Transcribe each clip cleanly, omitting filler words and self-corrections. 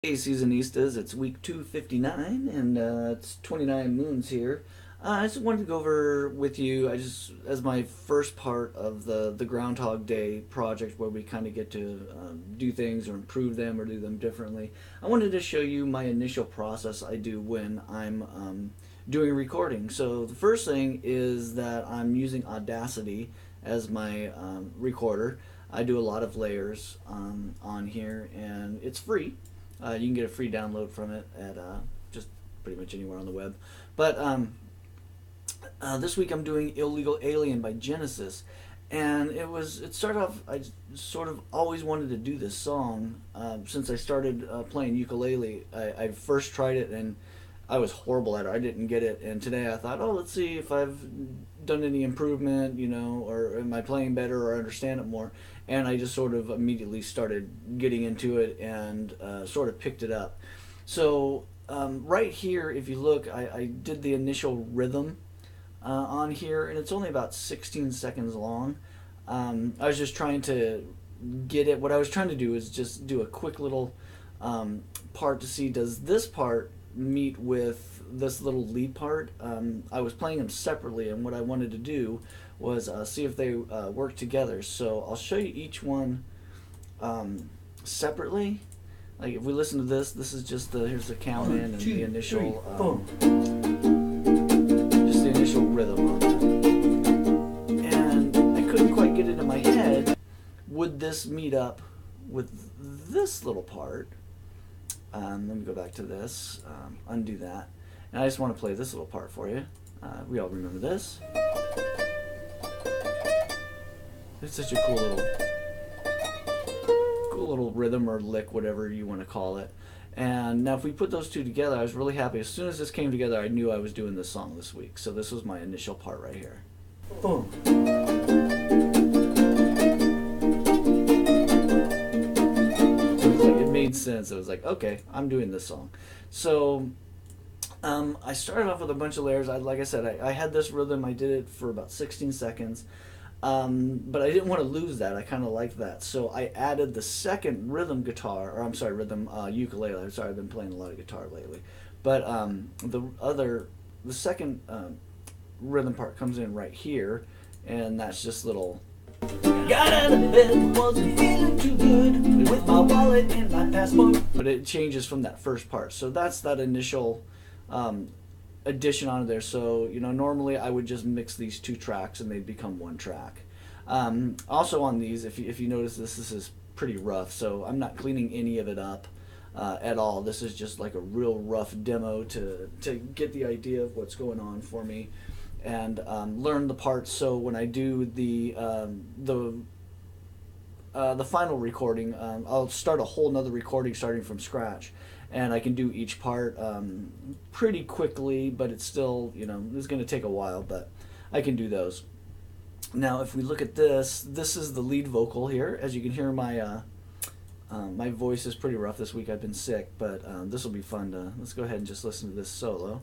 Hey Seasonistas, it's week 259 and it's 29 moons here. I just wanted to go over with you, as my first part of the Groundhog Day project where we kind of get to do things or improve them or do them differently. I wanted to show you my initial process I do when I'm doing recording. So the first thing is that I'm using Audacity as my recorder. I do a lot of layers on here and it's free. You can get a free download from it at just pretty much anywhere on the web. But this week I'm doing Illegal Alien by Genesis. And it started off, I sort of always wanted to do this song since I started playing ukulele. I first tried it and I was horrible at it. I didn't get it. And today I thought, oh, let's see if I've done any improvement, or am I playing better or understand it more. And I just sort of immediately started getting into it and sort of picked it up. So right here, if you look, I did the initial rhythm on here, and it's only about 16 seconds long. I was just trying to get it. What I was trying to do is just do a quick little part to see, does this part meet with this little lead part. I was playing them separately, and what I wanted to do was see if they work together. So I'll show you each one separately. Like if we listen to this, this is just here's the count in and the initial, just the initial rhythm on that. And I couldn't quite get it in my head. Would this meet up with this little part? Let me go back to this, undo that. And I just want to play this little part for you. We all remember this. It's such a cool little rhythm or lick, whatever you want to call it. And now if we put those two together, I was really happy. As soon as this came together, I knew I was doing this song this week. So this was my initial part right here. Boom. Made sense. It was like, okay, I'm doing this song. So I started off with a bunch of layers. Like I said, I had this rhythm. I did it for about 16 seconds, but I didn't want to lose that. I kind of liked that, so I added the second rhythm guitar, or I'm sorry, rhythm ukulele. I'm sorry, I've been playing a lot of guitar lately, but the second rhythm part comes in right here, and that's just little. Got out of bed, wasn't feeling too good, with my wallet and my passport. But it changes from that first part. So that's that initial addition onto there. So, normally I would just mix these two tracks and they'd become one track. Also on these, if you notice this is pretty rough. So I'm not cleaning any of it up at all. This is just like a real rough demo to get the idea of what's going on for me. And learn the parts, so when I do the final recording, I'll start a whole nother recording starting from scratch, and I can do each part pretty quickly, but it's still, it's going to take a while, but I can do those. Now if we look at this is the lead vocal here. As you can hear, my voice is pretty rough this week. I've been sick, but this will be fun. Let's go ahead and just listen to this solo.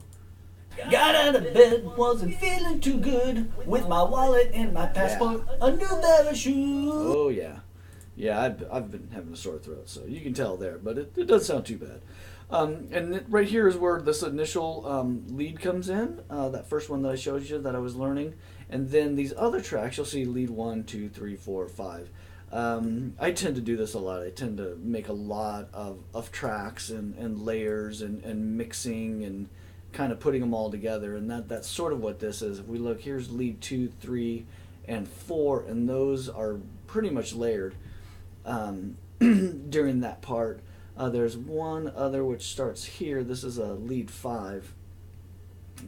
Got out of bed, wasn't feeling too good, with my wallet and my passport, a new pair of shoes. Oh yeah, I've been having a sore throat, so you can tell there, but it doesn't sound too bad. And right here is where this initial lead comes in, that first one that I showed you that I was learning, and then these other tracks you'll see lead 1, 2, 3, 4, 5. I tend to do this a lot. I tend to make a lot of tracks and layers and mixing and kind of putting them all together, and that's sort of what this is. If we look, here's lead 2, 3, and 4, and those are pretty much layered during that part. There's one other which starts here. This is a lead 5,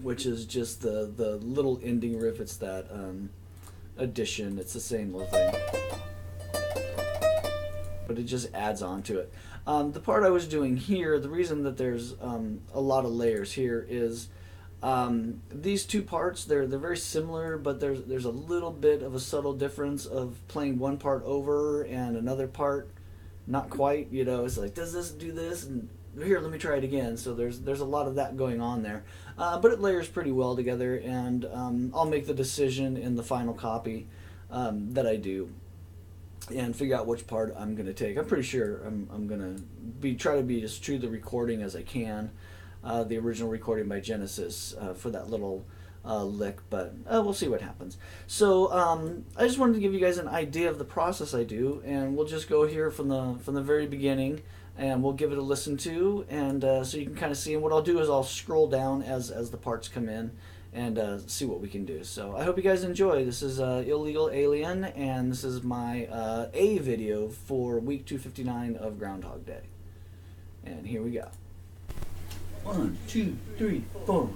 which is just the little ending riff. It's that addition. It's the same little thing, but it just adds on to it. The part I was doing here, the reason that there's a lot of layers here is these two parts, they're very similar, but there's a little bit of a subtle difference of playing one part over and another part not quite. It's like, does this do this? And here, let me try it again. So there's a lot of that going on there, but it layers pretty well together, and I'll make the decision in the final copy that I do. and figure out which part I'm gonna take. I'm pretty sure I'm gonna try to be as true to the recording as I can, the original recording by Genesis for that little lick, but we'll see what happens. So I just wanted to give you guys an idea of the process I do, and we'll just go here from the very beginning, and we'll give it a listen to, and so you can kind of see. And what I'll do is I'll scroll down as the parts come in, and see what we can do. So I hope you guys enjoy. This is Illegal Alien, and this is my A video for week 259 of Groundhog Day. And here we go. 1, 2, 3, 4.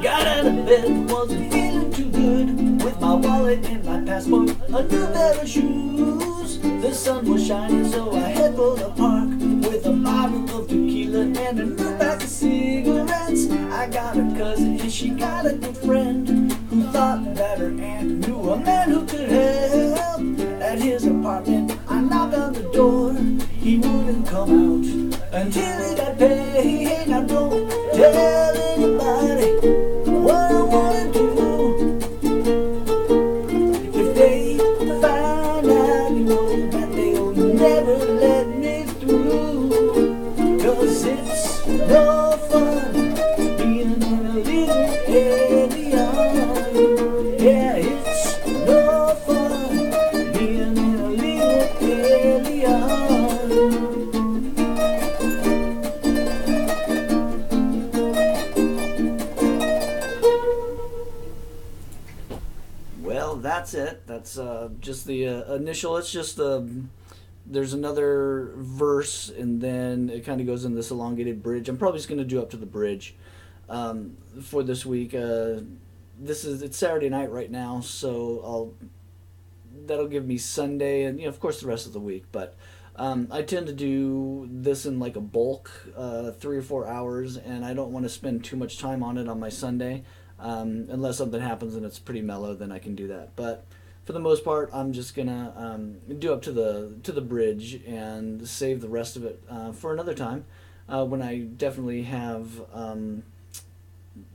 Got out of bed, wasn't feeling too good, with my wallet and my passport, a new pair of shoes. The sun was shining, so I head for the park with a bottle of tequila and a new pack of cigarettes. I got a cousin and she got a good friend who thought that her aunt knew a man who could help. At his apartment, I knocked on the door. He wouldn't come out until he got paid. Now don't tell anybody what I wanna do. If they find out, you know that they'll never let me through. 'Cause it's no fun being a little alien. Yeah, it's no fun being a little alien. Well, that's it. That's just the initial. It's just there's another verse, and then it kind of goes in this elongated bridge. I'm probably just going to do up to the bridge for this week. It's Saturday night right now, so that'll give me Sunday, and of course the rest of the week. But I tend to do this in like a bulk, 3 or 4 hours, and I don't want to spend too much time on it on my Sunday. Unless something happens and it's pretty mellow, then I can do that. But for the most part, I'm just gonna do up to the bridge and save the rest of it for another time when I definitely have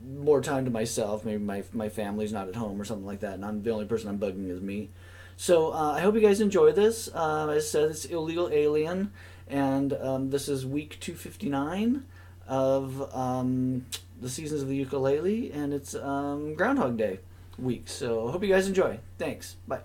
more time to myself. Maybe my family's not at home or something like that, and I'm the only person I'm bugging is me. So I hope you guys enjoy this. As I said, it's Illegal Alien, and this is week 259 of the Seasons of the Ukulele, and it's Groundhog Day week. So I hope you guys enjoy. Thanks. Bye.